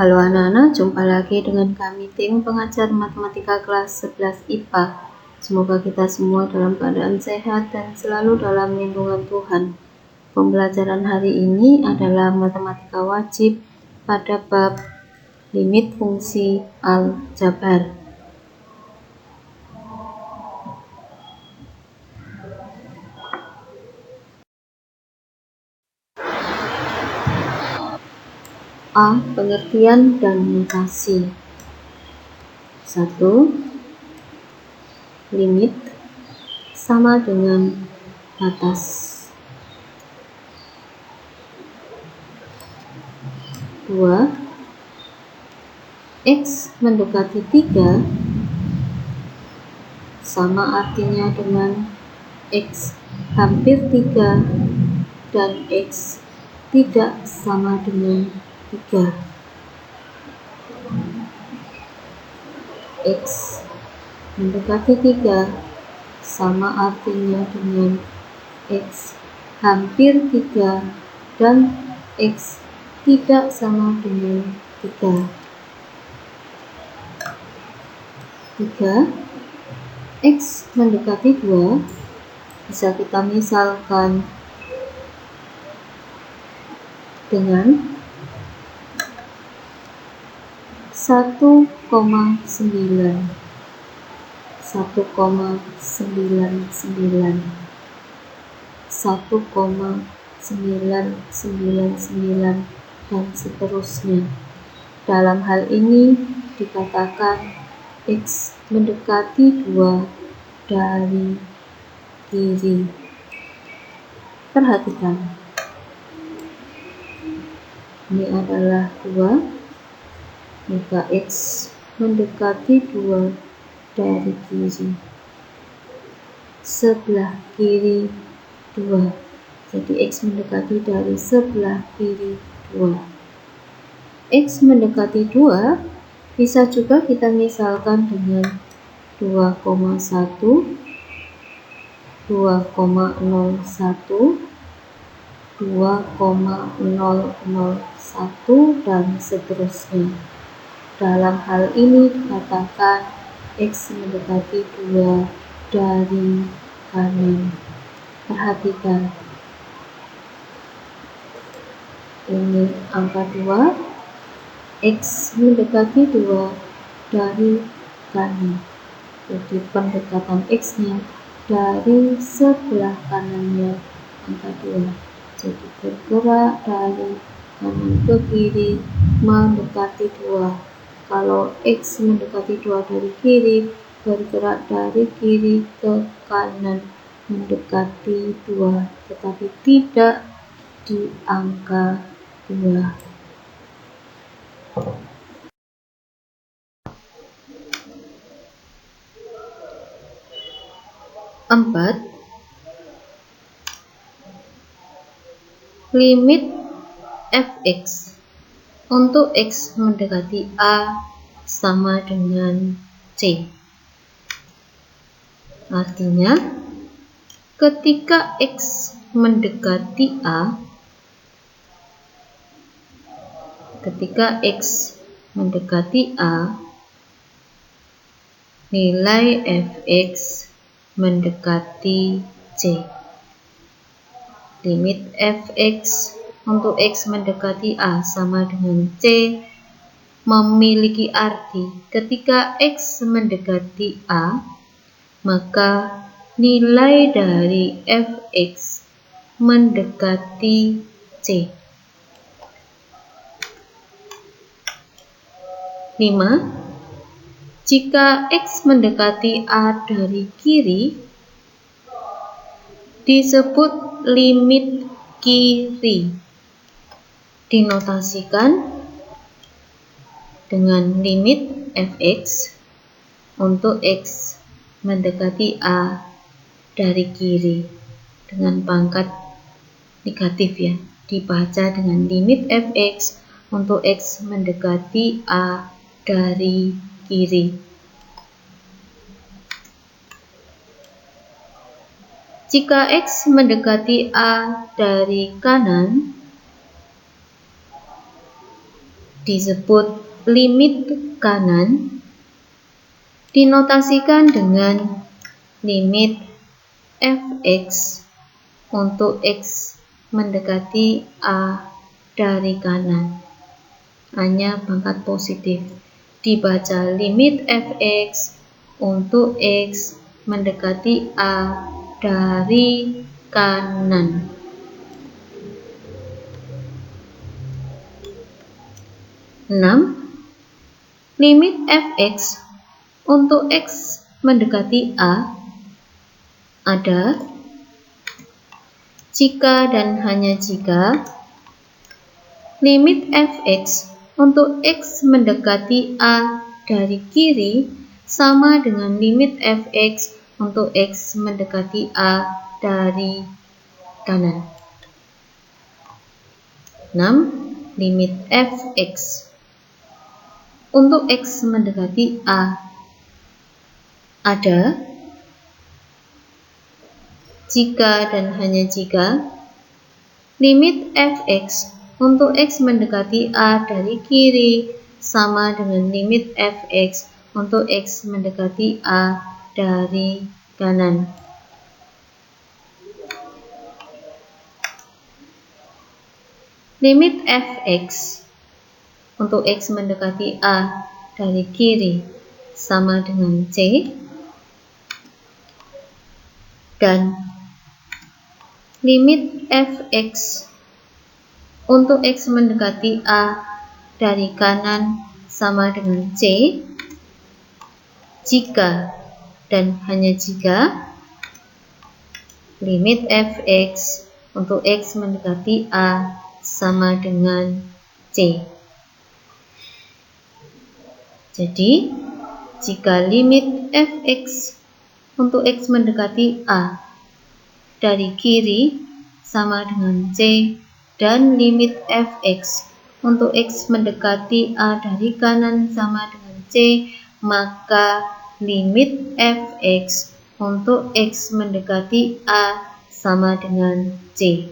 Halo anak-anak, jumpa lagi dengan kami tim pengajar matematika kelas 11 IPA. Semoga kita semua dalam keadaan sehat dan selalu dalam lindungan Tuhan. Pembelajaran hari ini adalah matematika wajib pada bab limit fungsi aljabar. A. Pengertian dan notasi. 1. Limit sama dengan batas. 2. X mendekati 3 sama artinya dengan X hampir 3 dan X tidak sama dengan 3. X mendekati 3 sama artinya dengan X hampir 3 dan X tidak sama dengan 3. 3. X mendekati 2 bisa kita misalkan dengan 1,9 1,99 1,999 dan seterusnya. Dalam hal ini dikatakan X mendekati 2 dari kiri. Perhatikan, ini adalah 2, maka X mendekati 2 dari kiri. Sebelah kiri 2, jadi X mendekati dari sebelah kiri 2. X mendekati 2 bisa juga kita misalkan dengan 2,1, 2,01, 2,001 dan seterusnya. Dalam hal ini dikatakan X mendekati 2 dari kanan. Perhatikan, ini angka 2, X mendekati 2 dari kanan. Jadi pendekatan X-nya dari sebelah kanannya angka 2. Jadi bergerak dari kanan ke kiri mendekati 2. Kalau X mendekati 2 dari kiri, bergerak dari kiri ke kanan mendekati 2, tetapi tidak di angka 2. 4. Limit fx untuk X mendekati A sama dengan C. Artinya, ketika X mendekati A, nilai fx mendekati C. Limit fx untuk X mendekati A sama dengan C memiliki arti ketika X mendekati A, maka nilai dari fx mendekati C. 5. Jika X mendekati A dari kiri, disebut limit kiri. Dinotasikan dengan limit fx untuk X mendekati A dari kiri dengan pangkat negatif ya. Dibaca dengan limit fx untuk X mendekati A dari kiri. Jika X mendekati A dari kanan, disebut limit kanan, dinotasikan dengan limit fx untuk x mendekati a dari kanan. A-nya pangkat positif. Dibaca limit fx untuk x mendekati a dari kanan. Limit fx untuk x mendekati a ada jika dan hanya jika limit fx untuk x mendekati a dari kiri sama dengan limit fx untuk x mendekati a dari kanan. 6. Limit fx untuk x mendekati a ada jika dan hanya jika limit fx untuk x mendekati a dari kiri sama dengan limit fx untuk x mendekati a dari kanan. Limit fx untuk x mendekati a dari kiri sama dengan c, dan limit fx untuk x mendekati a dari kanan sama dengan c jika dan hanya jika limit fx untuk x mendekati a sama dengan c. Jadi, jika limit fx untuk x mendekati a dari kiri sama dengan c dan limit fx untuk x mendekati a dari kanan sama dengan c, maka limit fx untuk x mendekati a sama dengan c.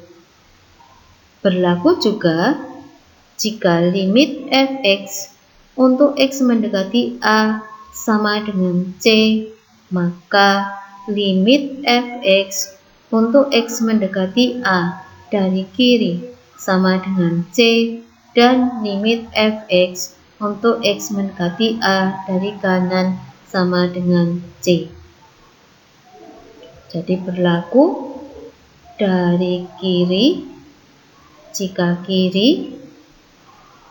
Berlaku juga jika limit fx untuk x mendekati a sama dengan c, maka limit fx untuk x mendekati a dari kiri sama dengan c dan limit fx untuk x mendekati a dari kanan sama dengan c. Jadi berlaku dari kiri, jika kiri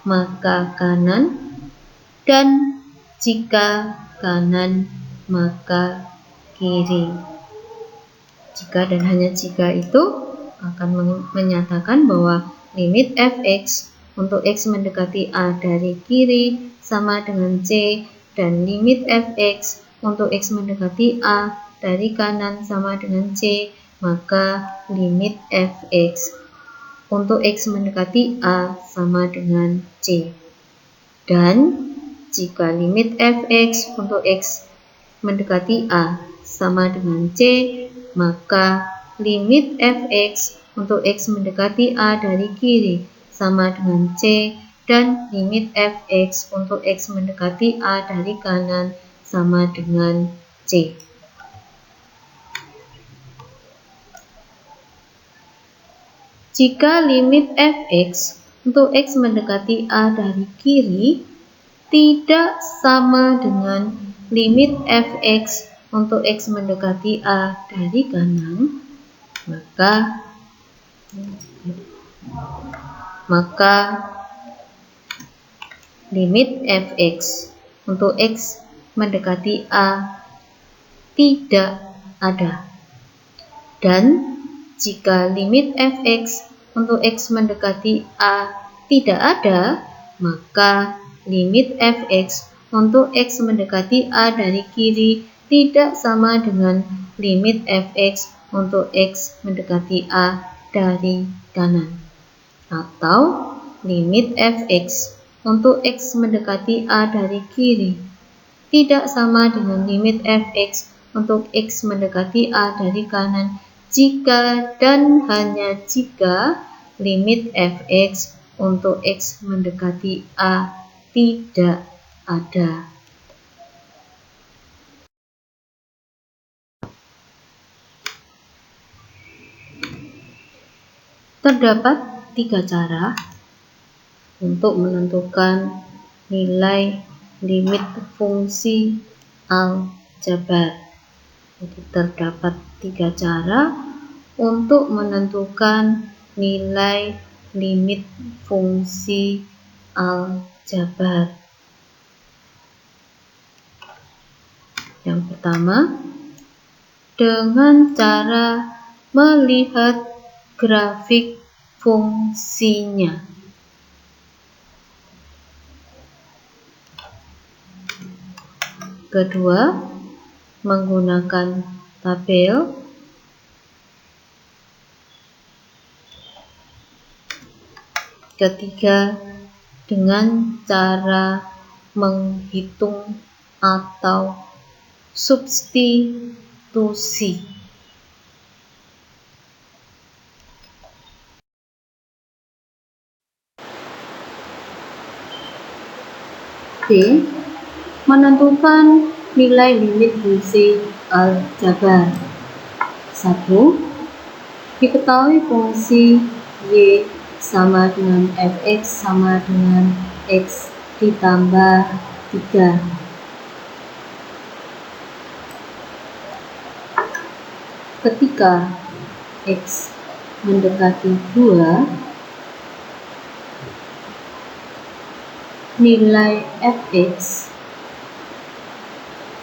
maka kanan, dan jika kanan maka kiri. Jika dan hanya jika itu akan menyatakan bahwa limit fx untuk x mendekati a dari kiri sama dengan c dan limit fx untuk x mendekati a dari kanan sama dengan c, maka limit fx untuk x mendekati a sama dengan c. Dan jika limit fx untuk x mendekati a sama dengan c, maka limit fx untuk x mendekati a dari kiri sama dengan c dan limit fx untuk x mendekati a dari kanan sama dengan c. Jika limit fx untuk x mendekati a dari kiri tidak sama dengan limit fx untuk x mendekati a dari kanan, maka limit fx untuk x mendekati a tidak ada. Dan jika limit fx untuk x mendekati a tidak ada, maka limit fx untuk x mendekati a dari kiri tidak sama dengan limit fx untuk x mendekati a dari kanan. Atau limit fx untuk x mendekati a dari kiri tidak sama dengan limit fx untuk x mendekati a dari kanan jika dan hanya jika limit fx untuk X mendekati A tidak ada. Terdapat 3 cara untuk menentukan nilai limit fungsi aljabar. Jadi terdapat 3 cara untuk menentukan nilai limit fungsi aljabar. Yang pertama, dengan cara melihat grafik fungsinya. Kedua, menggunakan tabel. Ketiga, dengan cara menghitung atau substitusi. B. Menentukan nilai limit fungsi aljabar. 1. Diketahui fungsi Y sama dengan fx sama dengan x ditambah 3. Ketika x mendekati 2, nilai fx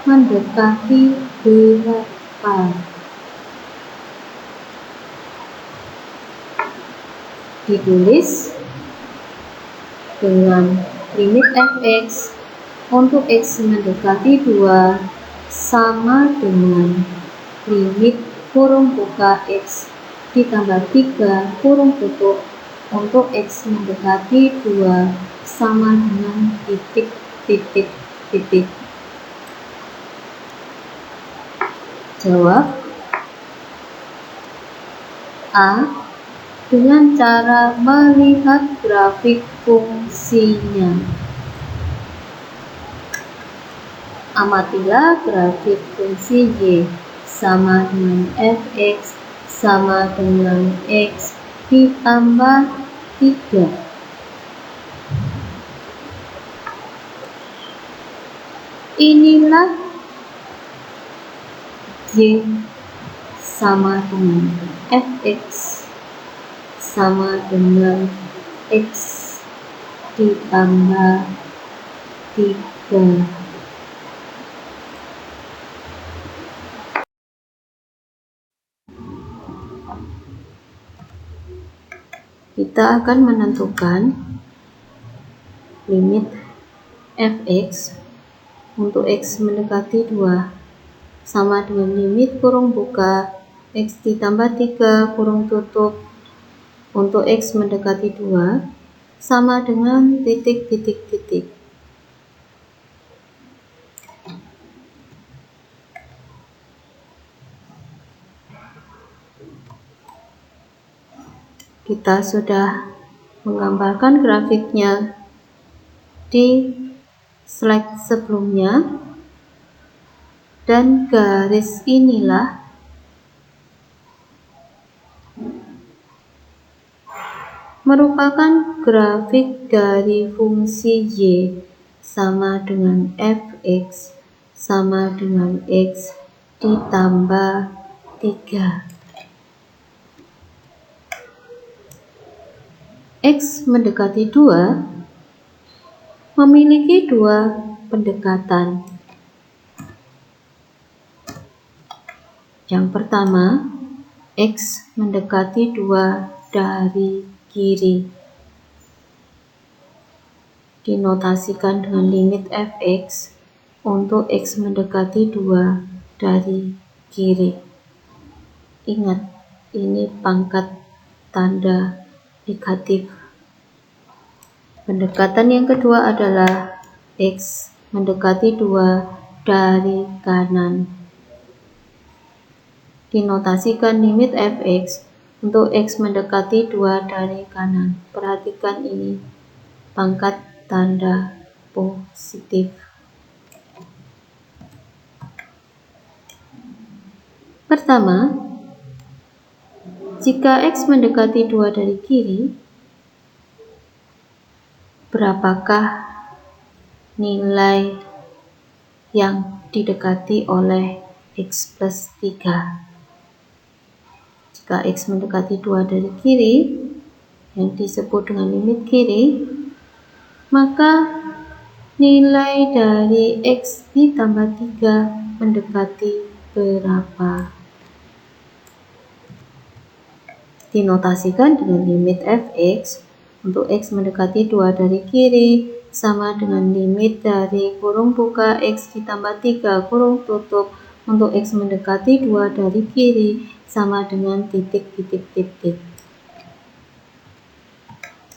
mendekati berapa? Ditulis dengan limit fx untuk x mendekati 2 sama dengan limit kurung buka x ditambah 3 kurung tutup untuk x mendekati 2 sama dengan titik. Jawab A. Dengan cara melihat grafik fungsinya. Amatilah grafik fungsi Y sama dengan fx sama dengan x ditambah 3. Inilah Y sama dengan fx sama dengan x ditambah 3. Kita akan menentukan limit fx untuk x mendekati 2 sama dengan limit kurung buka x ditambah 3 kurung tutup untuk x mendekati 2 sama dengan titik. Kita sudah menggambarkan grafiknya di slide sebelumnya, dan garis inilah merupakan grafik dari fungsi Y sama dengan fx sama dengan x ditambah 3. X mendekati 2 memiliki 2 pendekatan. Yang pertama, X mendekati 2 dari kiri. Dinotasikan dengan limit fx untuk X mendekati 2 dari kiri. Ingat, ini pangkat tanda negatif. Pendekatan yang kedua adalah X mendekati 2 dari kanan. Dinotasikan limit fx untuk X mendekati 2 dari kanan. Perhatikan ini, pangkat tanda positif. Pertama, jika X mendekati 2 dari kiri, berapakah nilai yang didekati oleh X plus 3? Jika X mendekati 2 dari kiri, yang disebut dengan limit kiri, maka nilai dari X ditambah 3 mendekati berapa? Dinotasikan dengan limit fx untuk X mendekati 2 dari kiri sama dengan limit dari kurung buka X ditambah 3 kurung tutup untuk X mendekati 2 dari kiri sama dengan titik.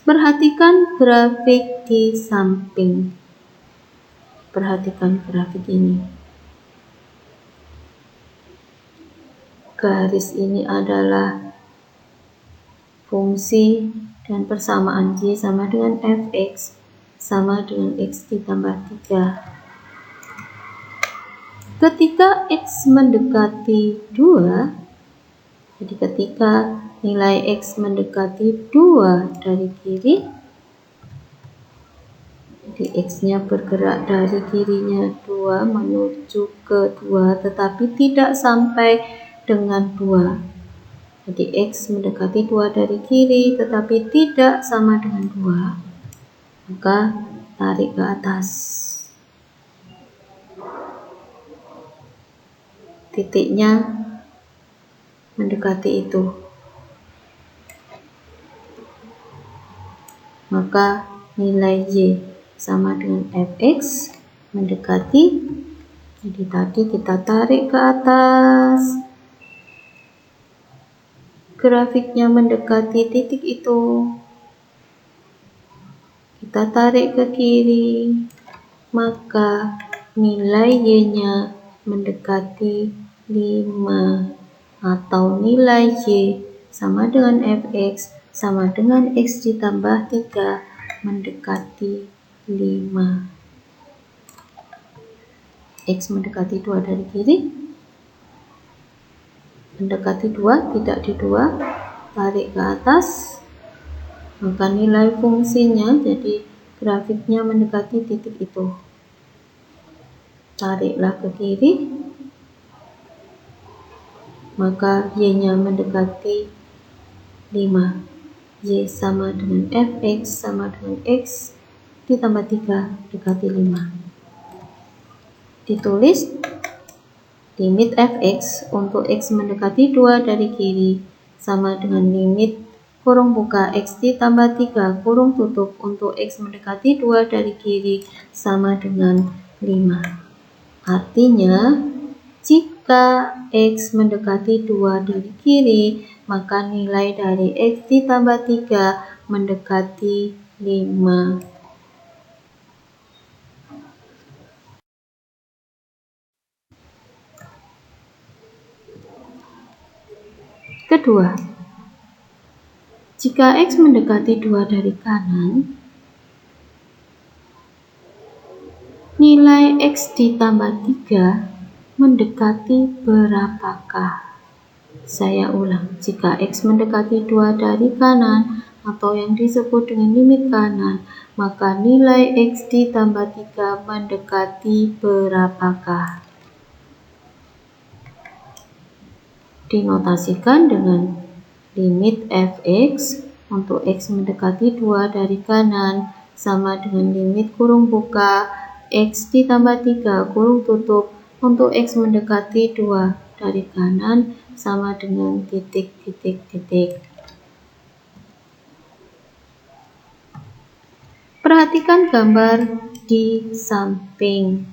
Perhatikan grafik di samping. Perhatikan grafik ini. Garis ini adalah fungsi dan persamaan Y sama dengan fx sama dengan X ditambah 3. Ketika X mendekati 2, jadi ketika nilai X mendekati 2 dari kiri, jadi X-nya bergerak dari kirinya 2 menuju ke 2, tetapi tidak sampai dengan 2. Jadi X mendekati 2 dari kiri tetapi tidak sama dengan 2, maka tarik ke atas. Titiknya mendekati itu. Maka nilai Y sama dengan fx mendekati. Jadi tadi kita tarik ke atas. Grafiknya mendekati titik itu, kita tarik ke kiri, maka nilai Y-nya mendekati 5 atau nilai Y sama dengan fx sama dengan X ditambah 3 mendekati 5. X mendekati 2 dari kiri, mendekati 2, tidak di 2, tarik ke atas, maka nilai fungsinya, jadi grafiknya mendekati titik itu. Tariklah ke kiri, maka Y-nya mendekati 5. Y sama dengan fx sama dengan X ditambah 3 dekati 5. Ditulis limit fx untuk X mendekati 2 dari kiri sama dengan limit kurung buka X ditambah 3 kurung tutup untuk X mendekati 2 dari kiri sama dengan 5. Artinya, jika X mendekati 2 dari kiri, maka nilai dari X ditambah 3 mendekati 5. Kedua, jika X mendekati 2 dari kanan, nilai X ditambah 3 mendekati berapakah? Saya ulang, jika X mendekati 2 dari kanan atau yang disebut dengan limit kanan, maka nilai X ditambah 3 mendekati berapakah? Dinotasikan dengan limit fx untuk X mendekati 2 dari kanan sama dengan limit kurung buka X ditambah 3 kurung tutup untuk X mendekati 2 dari kanan sama dengan titik. Perhatikan gambar di samping.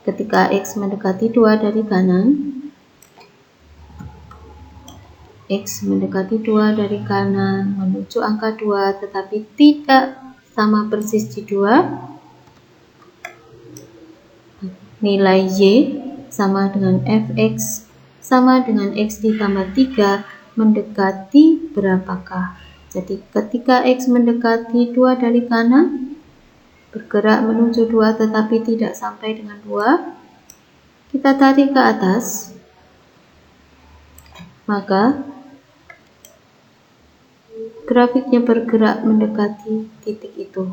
Ketika X mendekati 2 dari kanan, X mendekati 2 dari kanan menuju angka 2 tetapi tidak sama persis di 2, nilai Y sama dengan Fx sama dengan X ditambah 3 mendekati berapakah? Jadi ketika X mendekati 2 dari kanan, bergerak menuju 2 tetapi tidak sampai dengan 2, kita tarik ke atas, maka grafiknya bergerak mendekati titik itu.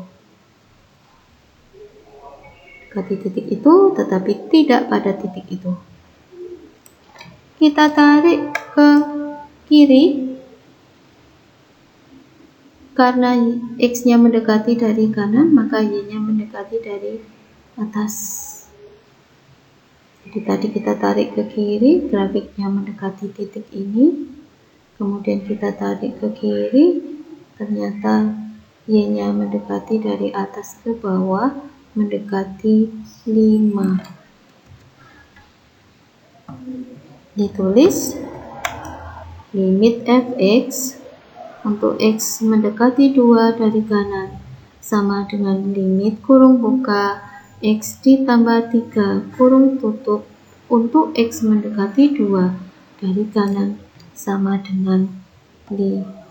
Mendekati titik itu tetapi tidak pada titik itu. Kita tarik ke kiri karena X-nya mendekati dari kanan, maka Y-nya mendekati dari atas. Jadi tadi kita tarik ke kiri, grafiknya mendekati titik ini. Kemudian kita tarik ke kiri, ternyata Y-nya mendekati dari atas ke bawah, mendekati 5. Ditulis limit Fx untuk X mendekati 2 dari kanan sama dengan limit kurung buka X ditambah 3 kurung tutup untuk X mendekati 2 dari kanan sama dengan 5.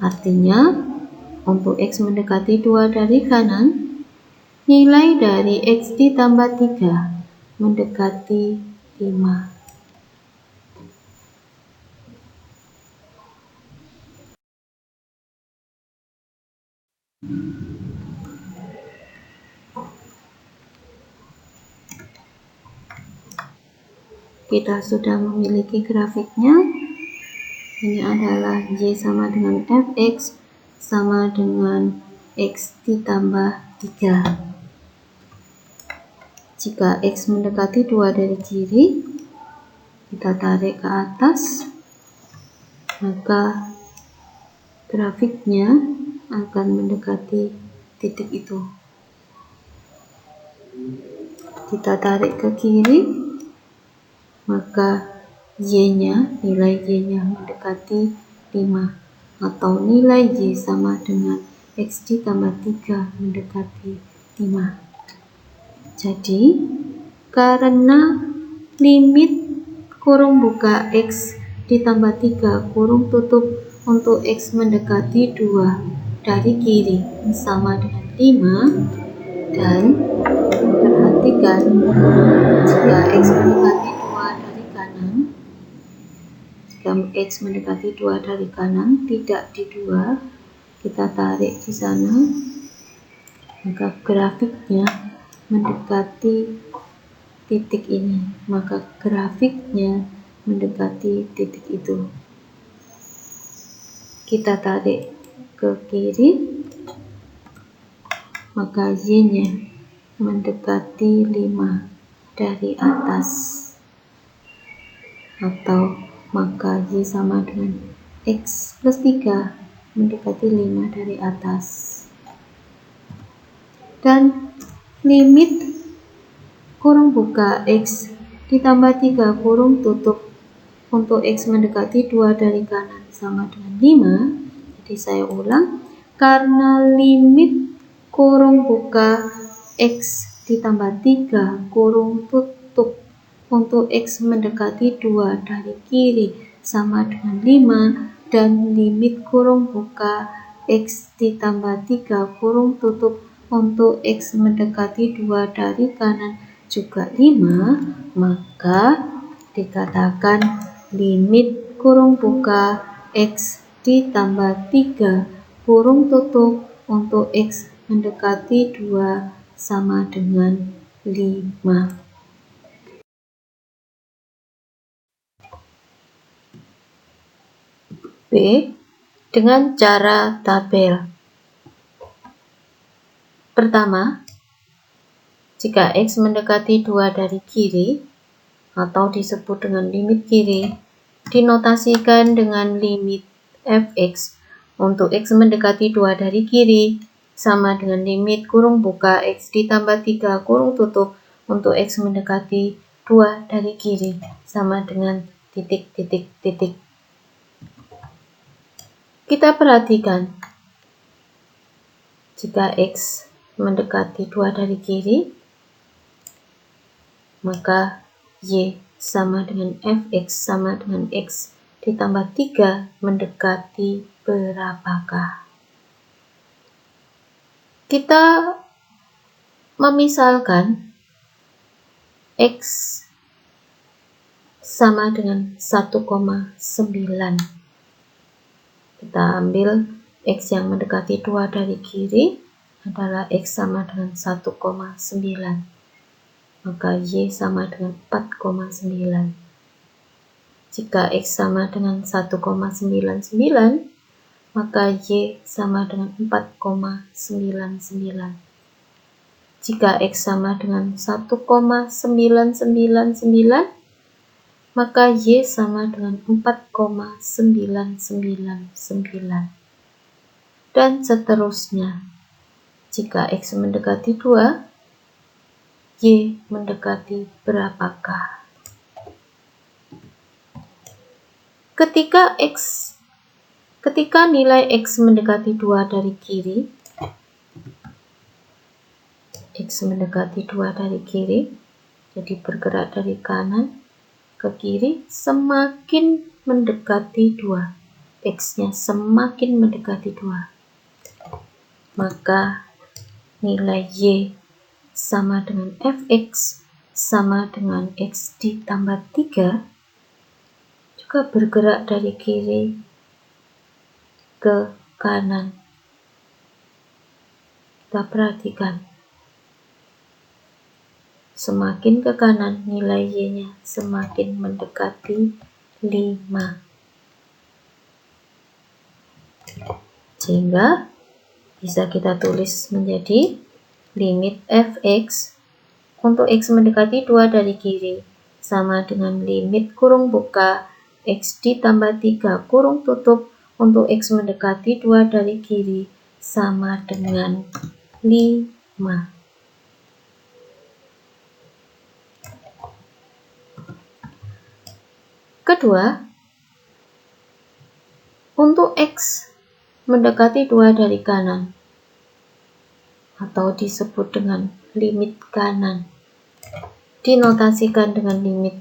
Artinya untuk X mendekati 2 dari kanan, nilai dari X ditambah 3 mendekati 5. Kita sudah memiliki grafiknya. Ini adalah Y sama dengan Fx sama dengan X ditambah 3. Jika X mendekati 2 dari kiri, kita tarik ke atas, maka grafiknya akan mendekati titik itu. Kita tarik ke kiri, maka nilai Y-nya mendekati 5 atau nilai Y sama dengan X ditambah 3 mendekati 5. Jadi karena limit kurung buka X ditambah 3 kurung tutup untuk X mendekati 2 dari kiri sama dengan 5, dan perhatikan jika X mendekati 2 dari kanan, jika X mendekati 2 dari kanan, tidak di 2, kita tarik di sana, maka grafiknya mendekati titik ini, maka grafiknya mendekati titik itu. Kita tarik ke kiri, maka Y-nya mendekati 5 dari atas, atau maka Y sama dengan X plus 3 mendekati 5 dari atas. Dan limit kurung buka X ditambah 3 kurung tutup untuk X mendekati 2 dari kanan sama dengan 5. Jadi saya ulang, karena limit kurung buka X ditambah 3 kurung tutup untuk X mendekati 2 dari kiri sama dengan 5, dan limit kurung buka X ditambah 3 kurung tutup untuk X mendekati 2 dari kanan juga 5, maka dikatakan limit kurung buka X ditambah 3 kurung tutup untuk X mendekati 2 sama dengan 5. B. Dengan cara tabel. Pertama, jika X mendekati 2 dari kiri, atau disebut dengan limit kiri, dinotasikan dengan limit Fx untuk X mendekati 2 dari kiri sama dengan limit kurung buka X ditambah 3 kurung tutup untuk X mendekati 2 dari kiri sama dengan titik. Kita perhatikan, jika X mendekati 2 dari kiri, maka Y sama dengan Fx sama dengan X ditambah 3 mendekati berapakah? Kita memisalkan X sama dengan 1,9. Kita ambil X yang mendekati 2 dari kiri adalah X sama dengan 1,9. Maka Y sama dengan 4,9. Jika X sama dengan 1,99, maka Y sama dengan 4,99. Jika X sama dengan 1,999, maka Y sama dengan 4,999. Dan seterusnya. Jika X mendekati 2, Y mendekati berapakah? Ketika nilai X mendekati 2 dari kiri, X mendekati 2 dari kiri, jadi bergerak dari kanan ke kiri, semakin mendekati 2. X-nya semakin mendekati 2. Maka nilai Y sama dengan Fx sama dengan X ditambah 3 juga bergerak dari kiri ke kanan. Kita perhatikan, semakin ke kanan nilai Y-nya semakin mendekati 5. Sehingga bisa kita tulis menjadi limit Fx untuk X mendekati 2 dari kiri sama dengan limit kurung buka X ditambah 3 kurung tutup untuk X mendekati 2 dari kiri sama dengan 5. Kedua, untuk X mendekati 2 dari kanan atau disebut dengan limit kanan, dinotasikan dengan limit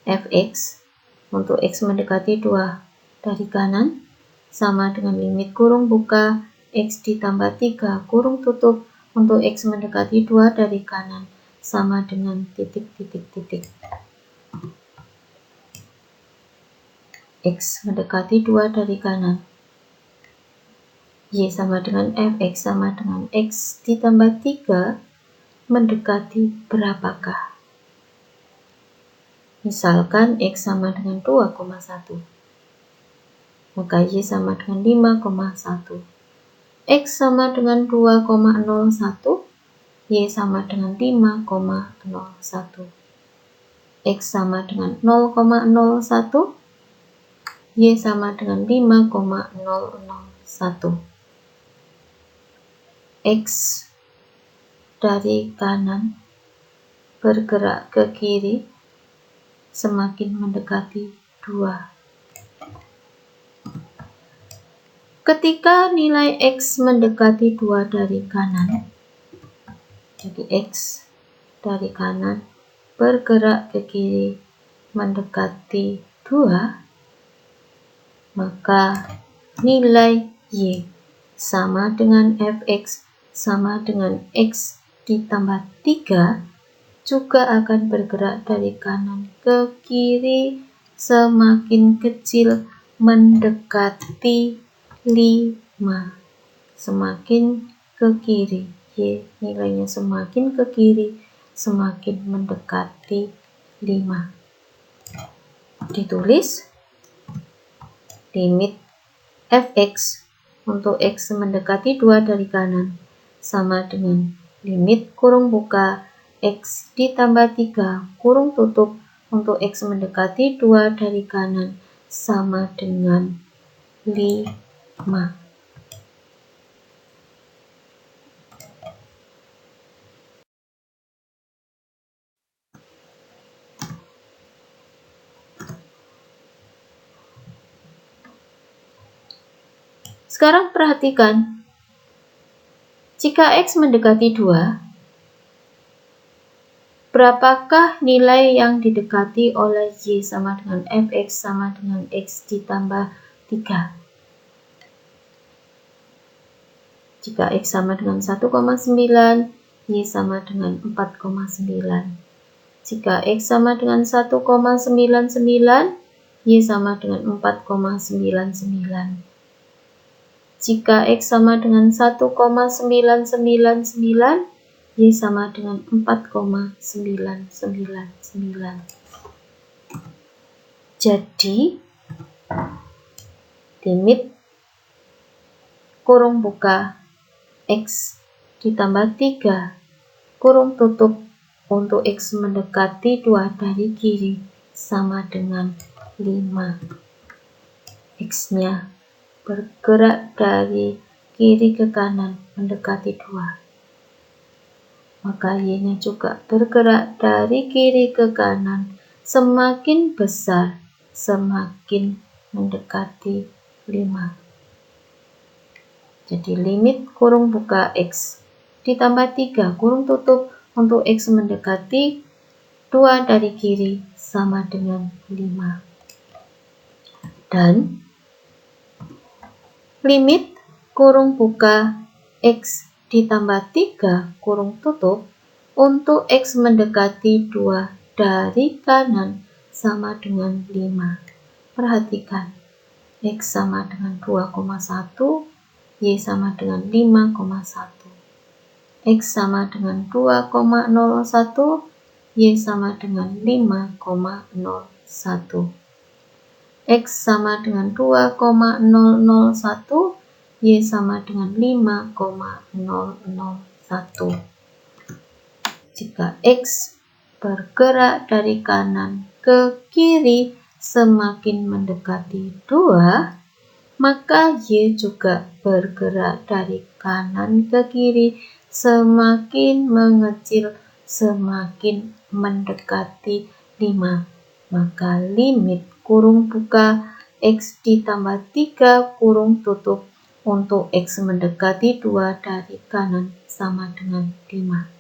Fx untuk X mendekati 2 dari kanan sama dengan limit kurung buka X ditambah 3 kurung tutup untuk X mendekati 2 dari kanan sama dengan titik. X mendekati 2 dari kanan, Y sama dengan Fx sama dengan X ditambah 3 mendekati berapakah? Misalkan X sama dengan 2,1, maka Y sama dengan 5,1. X sama dengan 2,01, Y sama dengan 5,01. X sama dengan 0,01, Y sama dengan 5,001. X dari kanan bergerak ke kiri semakin mendekati 2. Ketika nilai X mendekati 2 dari kanan, jadi X dari kanan bergerak ke kiri mendekati 2, maka nilai Y sama dengan Fx sama dengan X ditambah 3 juga akan bergerak dari kanan ke kiri semakin kecil mendekati 5. Semakin ke kiri, Y nilainya semakin ke kiri semakin mendekati 5. Ditulis limit Fx untuk X mendekati 2 dari kanan sama dengan limit kurung buka X ditambah 3 kurung tutup untuk X mendekati 2 dari kanan sama dengan 5. Sekarang perhatikan, jika X mendekati 2, Berapakah nilai yang didekati oleh Y sama dengan Fx sama dengan X ditambah 3? Jika X sama dengan 1,9, Y sama dengan 4,9. Jika X sama dengan 1,99, Y sama dengan 4,99. Jika X sama dengan 1,999, Y sama dengan 4,999. Jadi, limit kurung buka X ditambah 3 kurung tutup untuk X mendekati 2 dari kiri sama dengan 5. X-nya bergerak dari kiri ke kanan mendekati 2. Maka Y-nya juga bergerak dari kiri ke kanan, semakin besar, semakin mendekati 5. Jadi limit kurung buka X ditambah 3 kurung tutup untuk X mendekati 2 dari kiri sama dengan 5. Dan limit kurung buka X ditambah 3 kurung tutup untuk X mendekati 2 dari kanan sama dengan 5. Perhatikan, X sama dengan 2,1, Y sama dengan 5,1. X sama dengan 2,01, Y sama dengan 5,01. X sama dengan 2,001, Y sama dengan 5,001. Jika X bergerak dari kanan ke kiri semakin mendekati 2, maka Y juga bergerak dari kanan ke kiri semakin mengecil, semakin mendekati 5. Maka limit kurung buka X ditambah 3 kurung tutup untuk X mendekati 2 dari kanan sama dengan 5.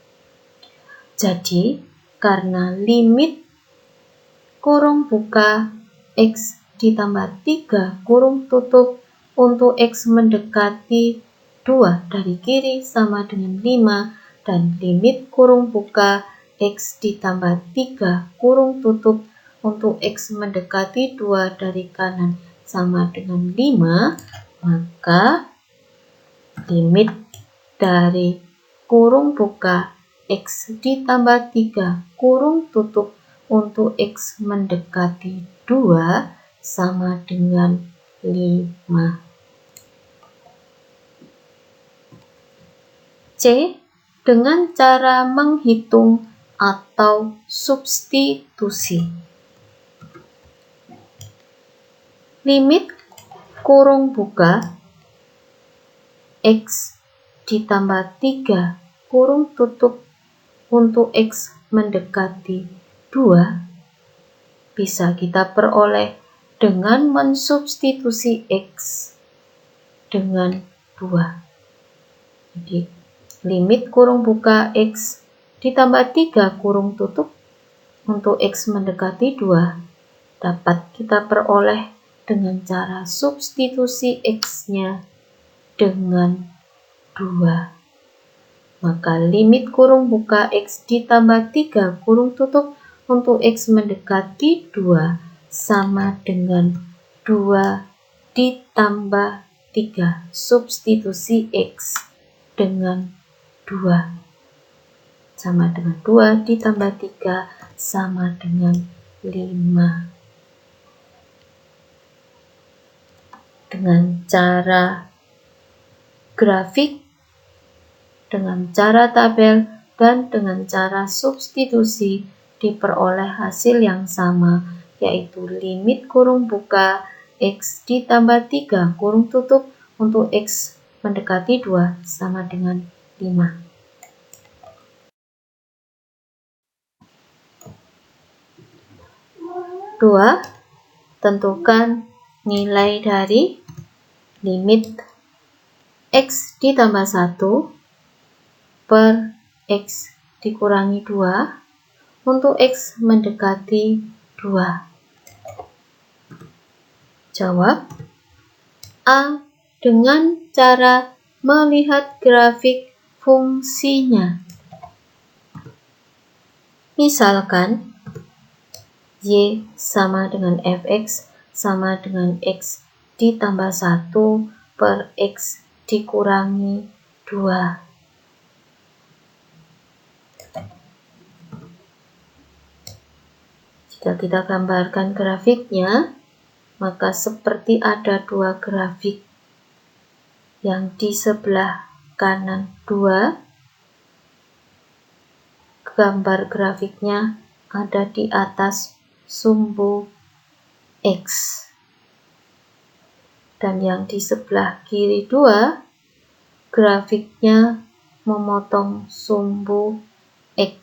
Jadi, karena limit kurung buka X ditambah 3 kurung tutup untuk X mendekati 2 dari kiri sama dengan 5, dan limit kurung buka X ditambah 3 kurung tutup untuk X mendekati 2 dari kanan sama dengan 5, maka limit dari kurung buka X ditambah 3 kurung tutup untuk X mendekati 2 sama dengan 5. C. Dengan cara menghitung atau substitusi. Limit kurung buka X ditambah 3 kurung tutup untuk X mendekati 2 bisa kita peroleh dengan mensubstitusi X dengan 2. Jadi, limit kurung buka X ditambah 3 kurung tutup untuk X mendekati 2 dapat kita peroleh dengan cara substitusi X-nya dengan 2. Maka limit kurung buka X ditambah 3 kurung tutup untuk X mendekati 2 sama dengan 2 ditambah 3. Substitusi X dengan 2 sama dengan 2 ditambah 3 sama dengan 5. Dengan cara grafik, dengan cara tabel, dan dengan cara substitusi diperoleh hasil yang sama, yaitu limit kurung buka X ditambah 3 kurung tutup untuk X mendekati 2 sama dengan 5. Tentukan nilai dari limit X ditambah 1 per X dikurangi 2 untuk X mendekati 2? Jawab A. Dengan cara melihat grafik fungsinya. Misalkan Y sama dengan Fx sama dengan X ditambah 1 per X dikurangi 2. Jika kita gambarkan grafiknya, maka seperti ada 2 grafik. Yang di sebelah kanan 2, gambar grafiknya ada di atas sumbu X. Dan yang di sebelah kiri 2, grafiknya memotong sumbu X.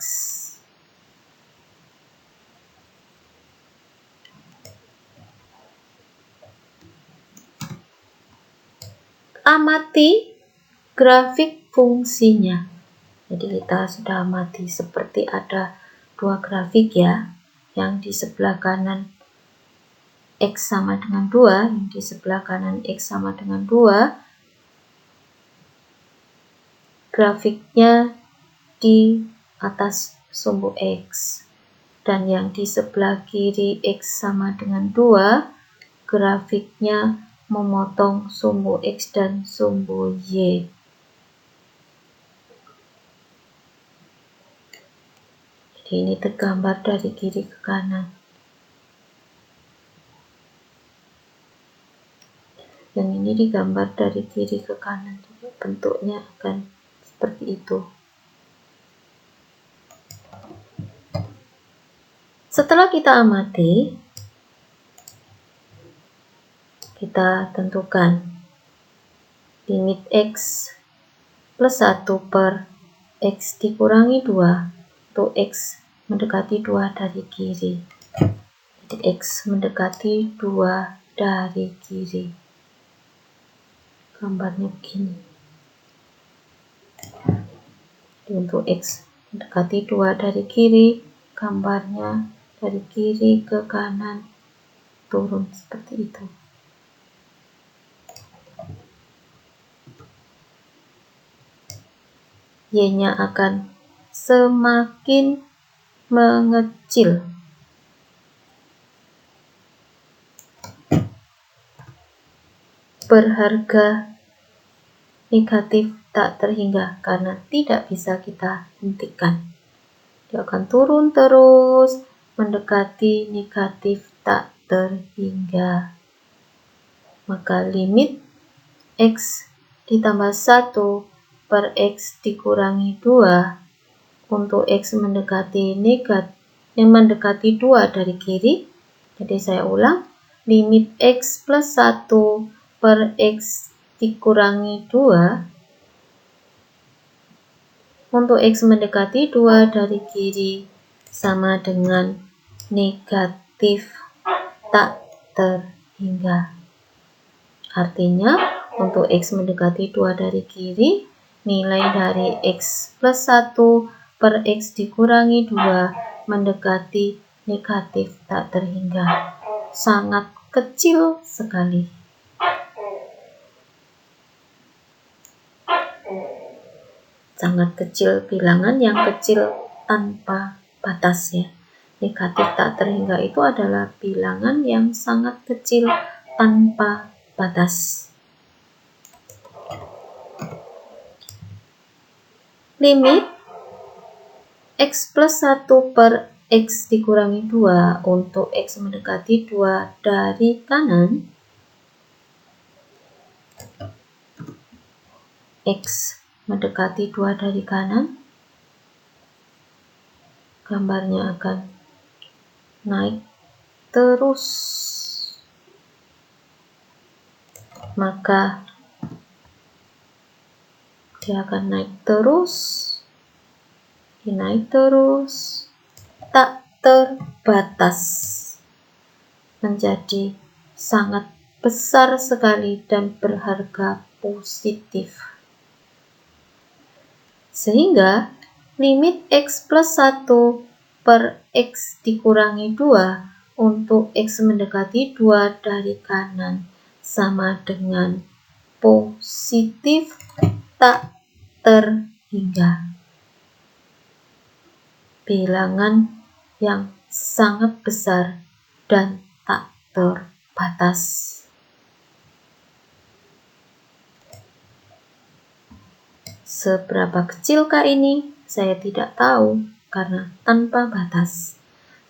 Amati grafik fungsinya. Jadi kita sudah amati seperti ada 2 grafik ya. Yang di sebelah kanan X sama dengan 2, yang di sebelah kanan X sama dengan 2. Grafiknya di atas sumbu X. Dan yang di sebelah kiri X sama dengan 2, grafiknya memotong sumbu X dan sumbu Y. Jadi ini tergambar dari kiri ke kanan. Yang ini digambar dari kiri ke kanan, juga bentuknya akan seperti itu. Setelah kita amati, kita tentukan limit X plus 1 per X dikurangi 2 untuk X mendekati 2 dari kiri. Jadi X mendekati 2 dari kiri. Gambarnya begini. Jadi untuk X mendekati 2 dari kiri, gambarnya dari kiri ke kanan turun seperti itu. Y-nya akan semakin mengecil. Berharga negatif tak terhingga karena tidak bisa kita hentikan. Dia akan turun terus mendekati negatif tak terhingga. Maka limit X ditambah 1 per X dikurangi 2 untuk X mendekati negatif yang mendekati 2 dari kiri. Jadi saya ulang, limit X plus 1 per X dikurangi 2 untuk X mendekati 2 dari kiri sama dengan negatif tak terhingga. Artinya untuk X mendekati 2 dari kiri, nilai dari X plus 1 per X dikurangi 2 mendekati negatif tak terhingga. Sangat kecil sekali. Sangat kecil, bilangan yang kecil tanpa batas ya. Negatif tak terhingga itu adalah bilangan yang sangat kecil tanpa batas. Limit X plus 1 per X dikurangi 2 untuk X mendekati 2 dari kanan. X mendekati 2 dari kanan, gambarnya akan naik terus. Maka dia akan naik terus, naik terus, tak terbatas, menjadi sangat besar sekali dan berharga positif. Sehingga limit X plus 1 per X dikurangi 2 untuk X mendekati 2 dari kanan sama dengan positif tak terhingga. Bilangan yang sangat besar dan tak terbatas. Seberapa kecilkah ini? Saya tidak tahu karena tanpa batas.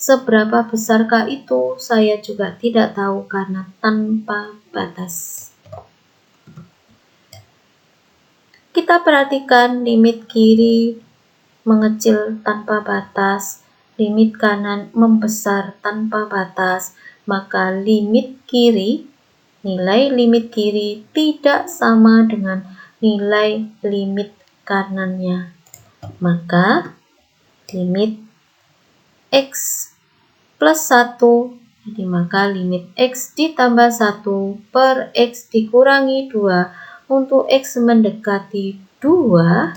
Seberapa besarkah itu? Saya juga tidak tahu karena tanpa batas. Kita perhatikan limit kiri mengecil tanpa batas, limit kanan membesar tanpa batas, maka nilai limit kiri tidak sama dengan nilai limit kanannya. Maka limit X plus 1, jadi maka limit X ditambah 1 per X dikurangi 2 untuk X mendekati 2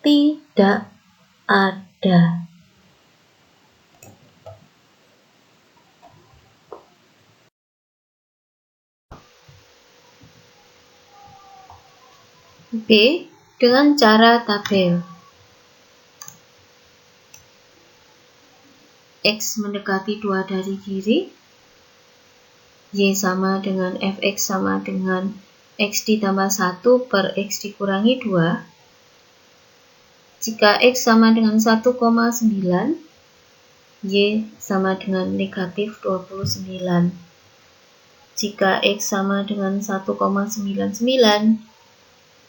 tidak ada. B. Dengan cara tabel. X mendekati 2 dari kiri, Y sama dengan Fx sama dengan X ditambah 1 per X dikurangi 2. Jika X sama dengan 1,9, Y sama dengan negatif 29. Jika X sama dengan 1,99,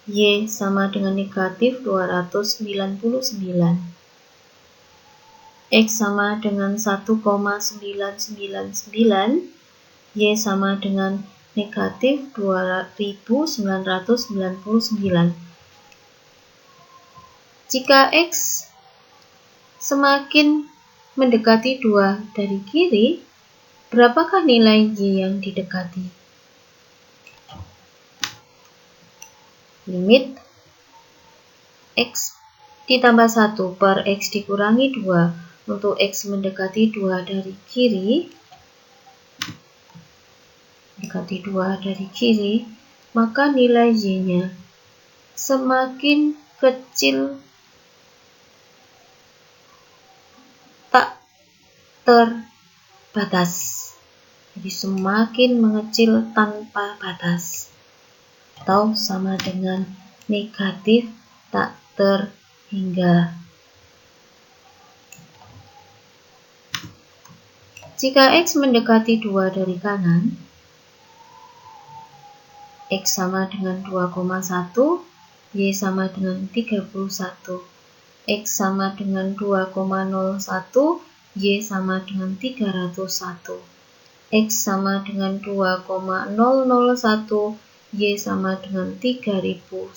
Y sama dengan negatif 299. X sama dengan 1,999, Y sama dengan negatif 2999. Jika X semakin mendekati 2 dari kiri, berapakah nilai Y yang didekati? Limit X ditambah 1 per X dikurangi 2 untuk X mendekati 2 dari kiri, maka nilai Y-nya semakin kecil tak terbatas. Jadi semakin mengecil tanpa batas. Atau sama dengan negatif tak terhingga. Jika X mendekati 2 dari kanan, X sama dengan 2,1, Y sama dengan 31. X sama dengan 2,01, Y sama dengan 301. X sama dengan 2,001, Y sama dengan 3001.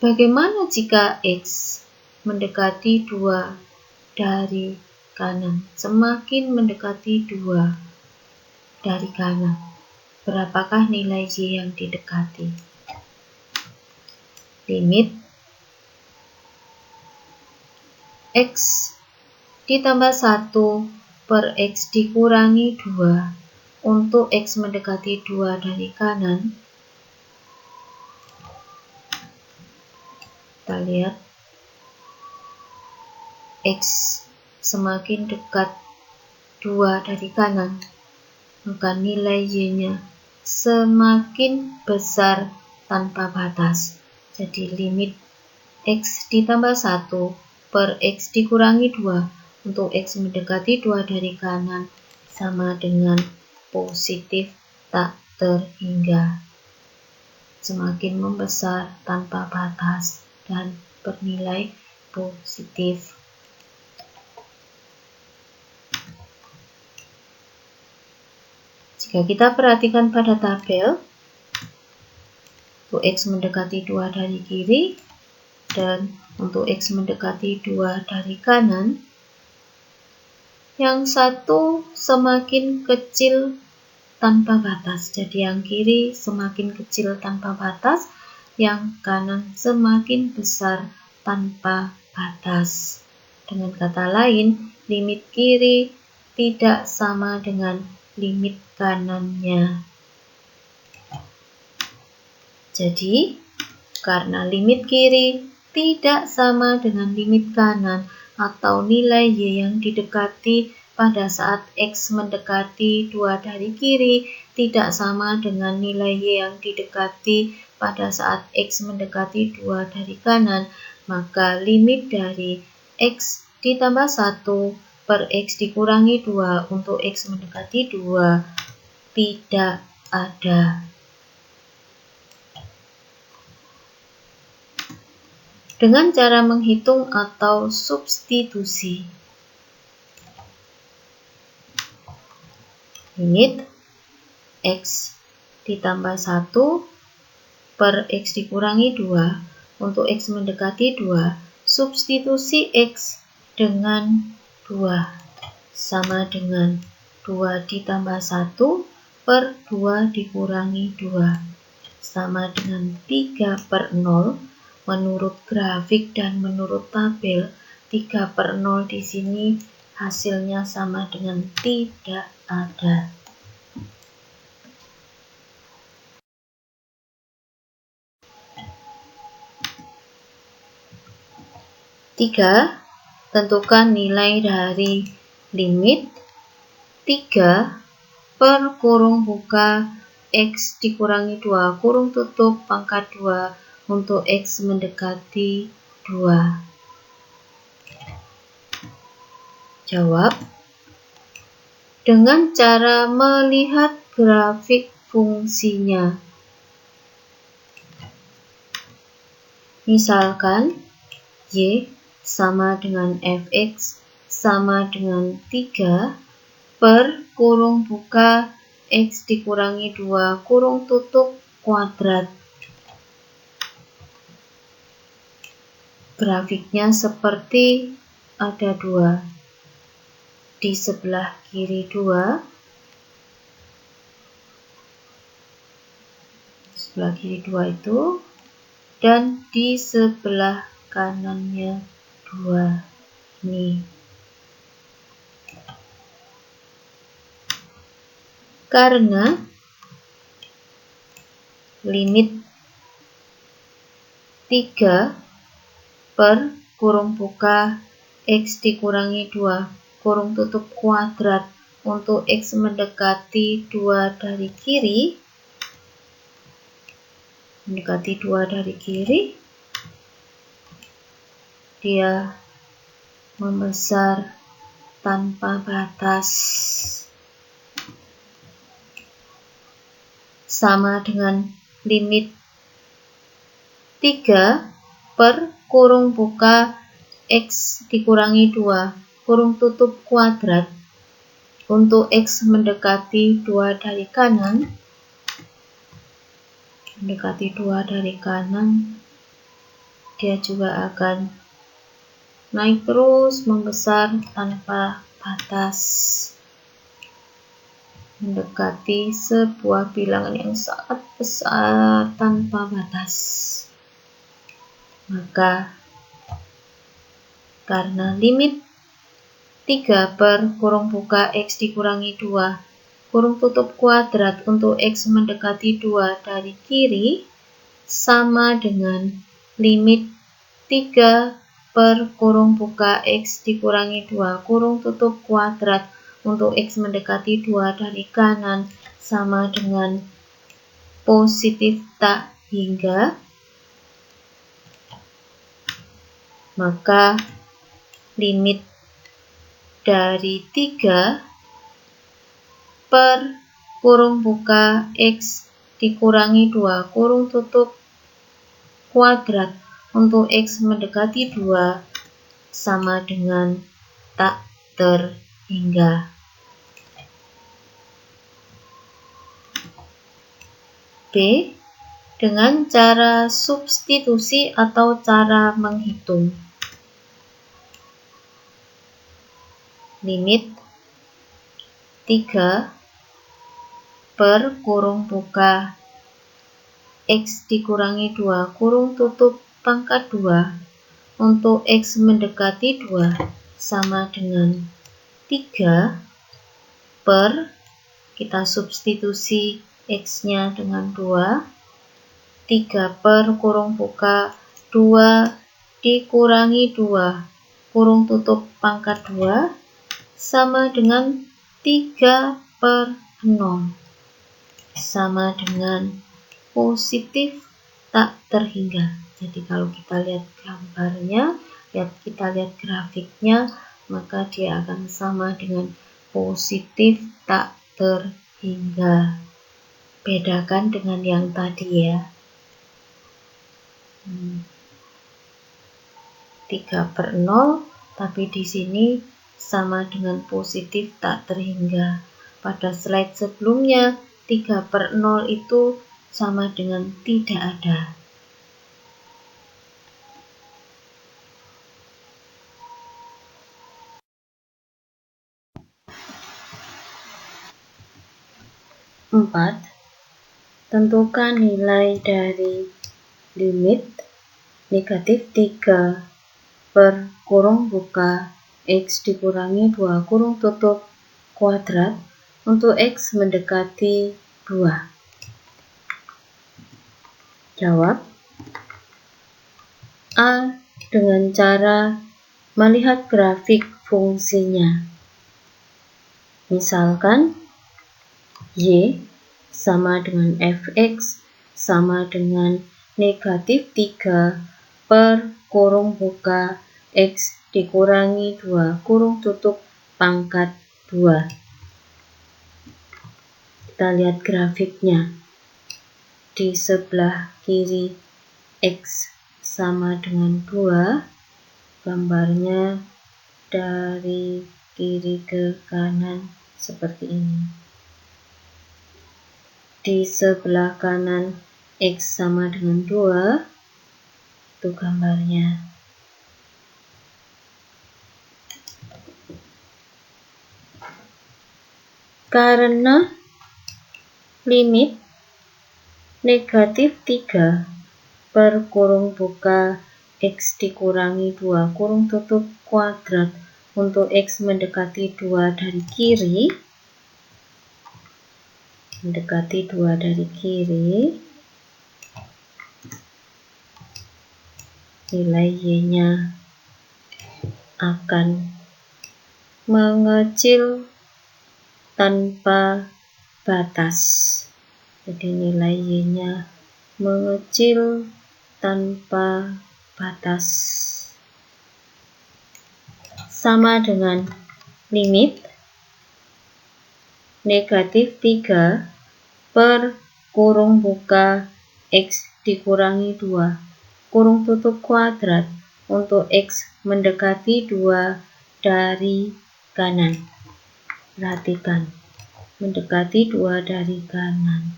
Bagaimana jika X mendekati 2 dari kanan? Semakin mendekati 2 dari kanan, berapakah nilai Y yang didekati? Limit X ditambah 1 per X dikurangi 2 untuk X mendekati 2 dari kanan. Kita lihat X semakin dekat 2 dari kanan, maka nilai Y-nya semakin besar tanpa batas. Jadi limit X ditambah 1 per X dikurangi 2 untuk X mendekati 2 dari kanan sama dengan positif tak terhingga. Semakin membesar tanpa batas dan bernilai positif. Jika kita perhatikan pada tabel, untuk X mendekati 2 dari kiri dan untuk X mendekati 2 dari kanan, yang satu semakin kecil tanpa batas. Jadi yang kiri semakin kecil tanpa batas, yang kanan semakin besar tanpa batas. Dengan kata lain, limit kiri tidak sama dengan limit kanannya. Jadi, karena limit kiri tidak sama dengan limit kanan atau nilai Y yang didekati pada saat X mendekati 2 dari kiri tidak sama dengan nilai Y yang didekati pada saat X mendekati 2 dari kanan, maka limit dari X ditambah 1 per X dikurangi 2 untuk X mendekati 2 tidak ada. Dengan cara menghitung atau substitusi. Limit X ditambah 1 per X dikurangi 2 untuk X mendekati 2. Substitusi X dengan 2 sama dengan 2 ditambah 1 per 2 dikurangi 2 sama dengan 3 per 0. Menurut grafik dan menurut tabel, 3 per 0 di sini hasilnya sama dengan tidak ada. 3. Tentukan nilai dari limit 3 per kurung buka X dikurangi 2 kurung tutup pangkat 2 untuk X mendekati 2. Jawab. Dengan cara melihat grafik fungsinya. Misalkan, Y sama dengan Fx sama dengan 3 per kurung buka X dikurangi 2 kurung tutup kuadrat. Grafiknya seperti ada 2. Di sebelah kiri 2. Sebelah kiri 2 itu. Dan di sebelah kanannya 2. Ini. Karena limit 3 per kurung buka X dikurangi 2 kurung tutup kuadrat untuk X mendekati 2 dari kiri, dia membesar tanpa batas sama dengan limit 3 per kurung buka X dikurangi 2 kurung tutup kuadrat untuk X mendekati 2 dari kanan. Dia juga akan naik terus membesar tanpa batas mendekati sebuah bilangan yang sangat besar tanpa batas. Maka karena limit 3 per kurung buka X dikurangi 2 kurung tutup kuadrat untuk X mendekati 2 dari kiri sama dengan limit 3 per kurung buka X dikurangi 2 kurung tutup kuadrat untuk X mendekati 2 dari kanan sama dengan positif tak hingga. Maka limit dari 3 per kurung buka X dikurangi 2 kurung tutup kuadrat untuk X mendekati 2 sama dengan tak terhingga. B. Dengan cara substitusi atau cara menghitung. Limit 3 per kurung buka X dikurangi 2 kurung tutup pangkat 2 untuk X mendekati 2 sama dengan 3 per, kita substitusi X-nya dengan 2, 3 per kurung buka 2 dikurangi 2 kurung tutup pangkat 2 sama dengan 3 per 0 sama dengan positif tak terhingga. Jadi kalau kita lihat gambarnya, kita lihat grafiknya, maka dia akan sama dengan positif tak terhingga. Bedakan dengan yang tadi ya. 3 per 0, tapi di sini sama dengan positif tak terhingga. Pada slide sebelumnya, 3 per 0 itu sama dengan tidak ada. Empat, tentukan nilai dari limit negatif 3 per kurung buka X dikurangi 2 kurung tutup kuadrat untuk X mendekati 2. Jawab A dengan cara melihat grafik fungsinya. Misalkan Y sama dengan Fx sama dengan negatif 3 per kurung buka X dikurangi 2 kurung tutup pangkat 2. Kita lihat grafiknya. Di sebelah kiri X sama dengan 2, gambarnya dari kiri ke kanan seperti ini. Di sebelah kanan X sama dengan 2, itu gambarnya. Karena limit negatif 3 per kurung buka X dikurangi 2 kurung tutup kuadrat untuk X mendekati 2 dari kiri, nilai Y-nya akan mengecil tanpa batas. Jadi nilai Y-nya mengecil tanpa batas. Sama dengan limit negatif 3 per kurung buka X dikurangi 2 kurung tutup kuadrat untuk X mendekati 2 dari kanan. Perhatikan, mendekati 2 dari kanan.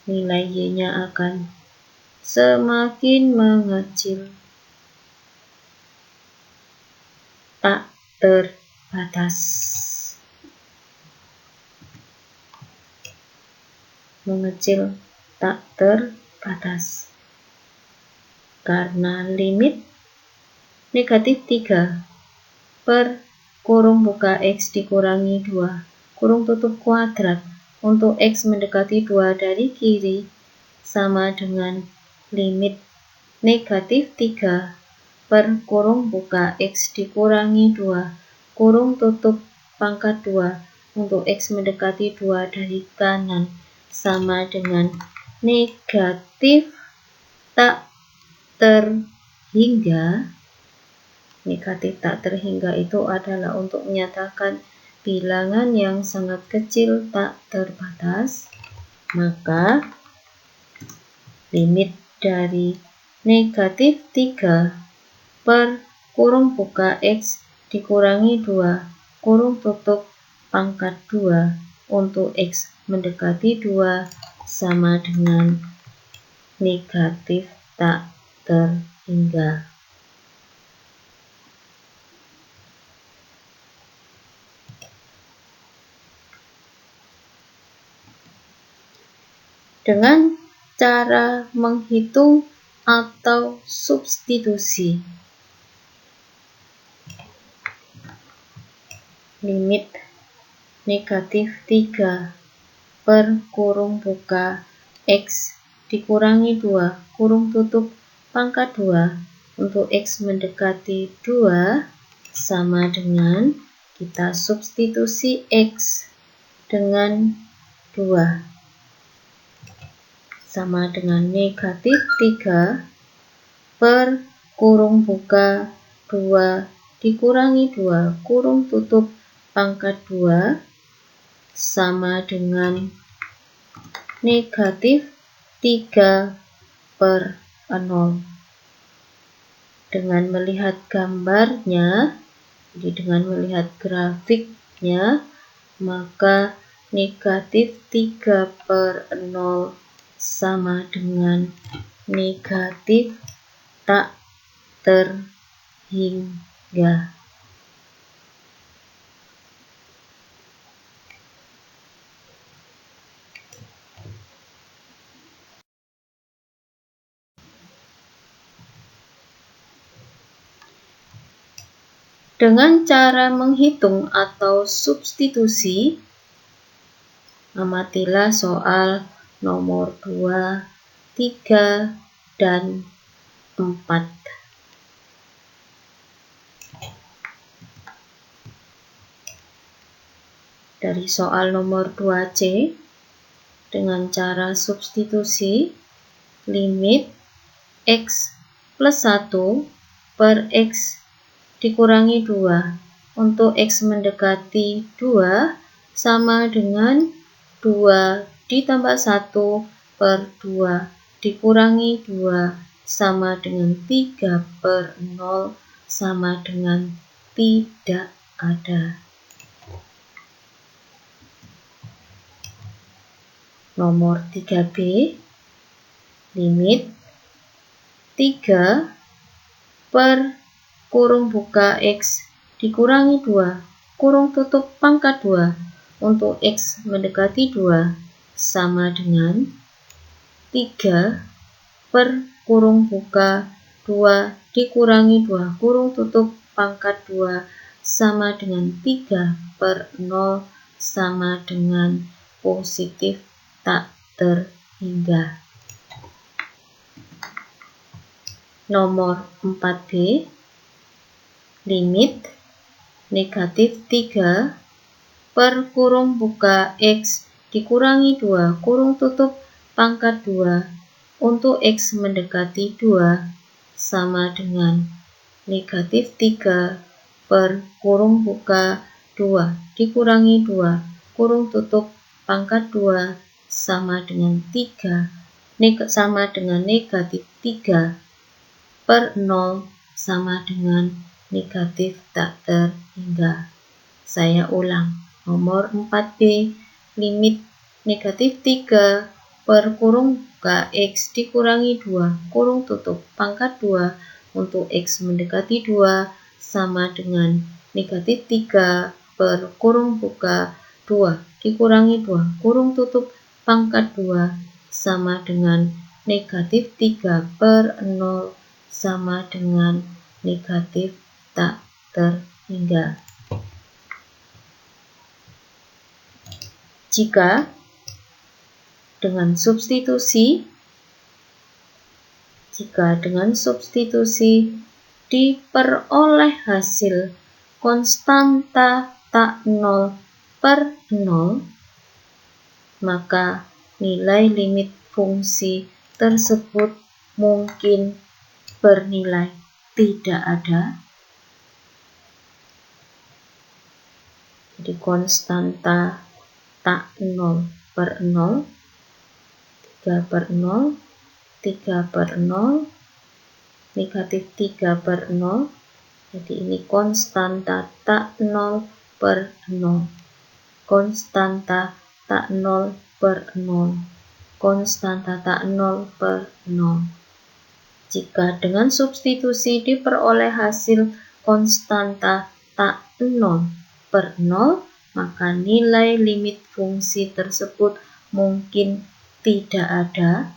Nilai Y-nya akan semakin mengecil, tak terbatas. Mengecil tak terbatas. Karena limit negatif 3 per kurung buka X dikurangi 2 kurung tutup kuadrat untuk X mendekati 2 dari kiri sama dengan limit negatif 3 per kurung buka X dikurangi 2 kurung tutup pangkat 2 untuk X mendekati 2 dari kanan sama dengan negatif tak terhingga. Negatif tak terhingga itu adalah untuk menyatakan bilangan yang sangat kecil tak terbatas, maka limit dari negatif 3 per kurung buka X dikurangi 2 kurung tutup pangkat 2 untuk X mendekati 2 sama dengan negatif tak terhingga. Dengan cara menghitung atau substitusi. Limit negatif 3 per kurung buka X dikurangi 2 kurung tutup pangkat 2 untuk X mendekati 2 sama dengan, kita substitusi X dengan 2 sama dengan negatif 3 per kurung buka 2 dikurangi 2 kurung tutup pangkat 2 sama dengan negatif 3 per 0. Dengan melihat gambarnya, jadi dengan melihat grafiknya, maka negatif 3 per 0 sama dengan negatif tak terhingga. Dengan cara menghitung atau substitusi, amatilah soal nomor 2, 3, dan 4. Dari soal nomor 2C, dengan cara substitusi, limit X plus 1 per X dikurangi 2 untuk X mendekati 2 sama dengan 2 ditambah 1 per 2 dikurangi 2 sama dengan 3 per 0 sama dengan tidak ada. Nomor 3B, limit 3 per kurung buka X dikurangi 2 kurung tutup pangkat 2 untuk X mendekati 2 sama dengan 3 per kurung buka 2 dikurangi 2 kurung tutup pangkat 2 sama dengan 3 per 0 sama dengan positif tak terhingga. Nomor 4B, limit negatif 3 per kurung buka X dikurangi 2 kurung tutup pangkat 2 untuk X mendekati 2 sama dengan negatif 3 per kurung buka 2 dikurangi 2 kurung tutup pangkat 2 sama dengan 3 sama dengan negatif 3 per 0 sama dengan negatif tak terhingga. Saya ulang, nomor 4B, limit negatif 3 per kurung buka X dikurangi 2 kurung tutup pangkat 2 untuk X mendekati 2 sama dengan negatif 3 per kurung buka 2 dikurangi 2 kurung tutup pangkat 2 sama dengan negatif 3 per 0 sama dengan negatif tak terhingga. Jika dengan substitusi diperoleh hasil konstanta tak 0 per 0, maka nilai limit fungsi tersebut mungkin bernilai tidak ada. Jadi konstanta tak 0 per 0, 3 per 0, 3 per 0, negatif 3 per 0. Jadi ini konstanta tak 0 per 0, konstanta tak 0 per 0, konstanta tak 0 per 0. Jika dengan substitusi diperoleh hasil konstanta tak 0 per 0, maka nilai limit fungsi tersebut mungkin tidak ada.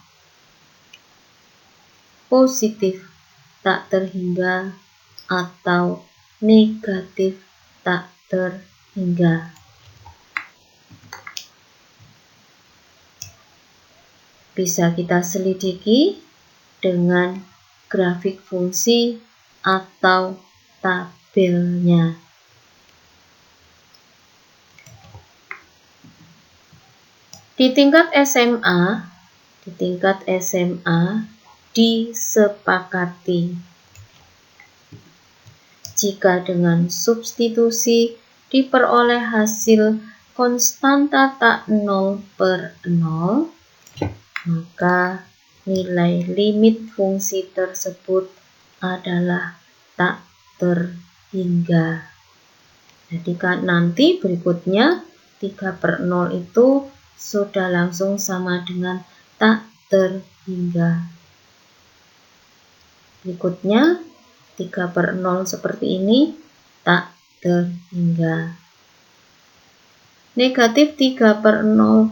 positif tak terhingga atau negatif tak terhingga. Bisa kita selidiki dengan grafik fungsi atau tabelnya. Di tingkat SMA disepakati jika dengan substitusi diperoleh hasil konstanta tak 0/0, maka nilai limit fungsi tersebut adalah tak terhingga. Jadi nanti berikutnya 3/0 itu sudah langsung sama dengan tak terhingga. Berikutnya 3/0 seperti ini, tak terhingga. Negatif 3/0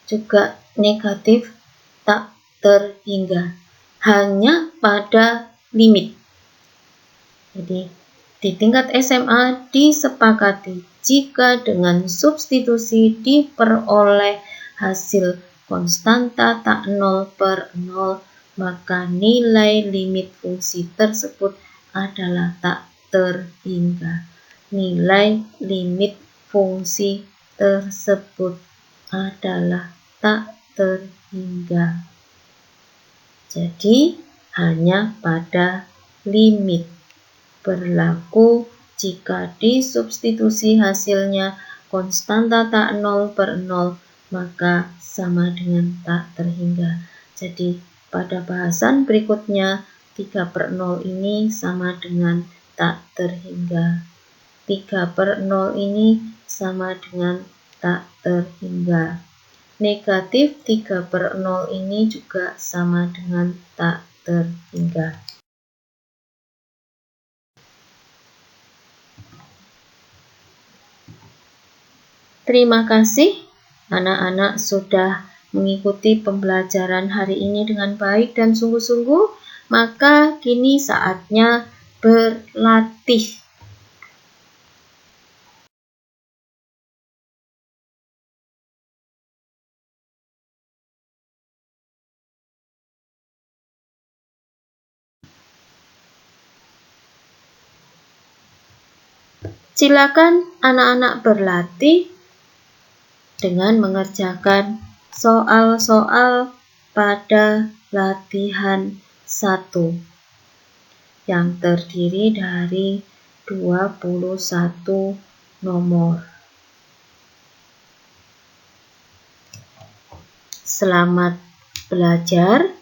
juga negatif tak terhingga, hanya pada limit. Jadi di tingkat SMA disepakati jika dengan substitusi diperoleh hasil konstanta tak 0/0, maka nilai limit fungsi tersebut adalah tak terhingga. Nilai limit fungsi tersebut adalah tak terhingga. Jadi hanya pada limit. Berlaku jika disubstitusi hasilnya konstanta tak 0/0, maka sama dengan tak terhingga. Jadi pada bahasan berikutnya 3/0 ini sama dengan tak terhingga. 3/0 ini sama dengan tak terhingga. Negatif 3/0 ini juga sama dengan tak terhingga. Terima kasih anak-anak sudah mengikuti pembelajaran hari ini dengan baik dan sungguh-sungguh. Maka kini saatnya berlatih. Silakan anak-anak berlatih dengan mengerjakan soal-soal pada latihan 1 yang terdiri dari 21 nomor. Selamat belajar,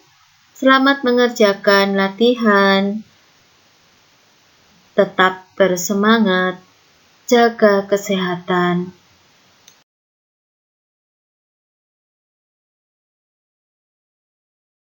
selamat mengerjakan latihan, tetap bersemangat, jaga kesehatan,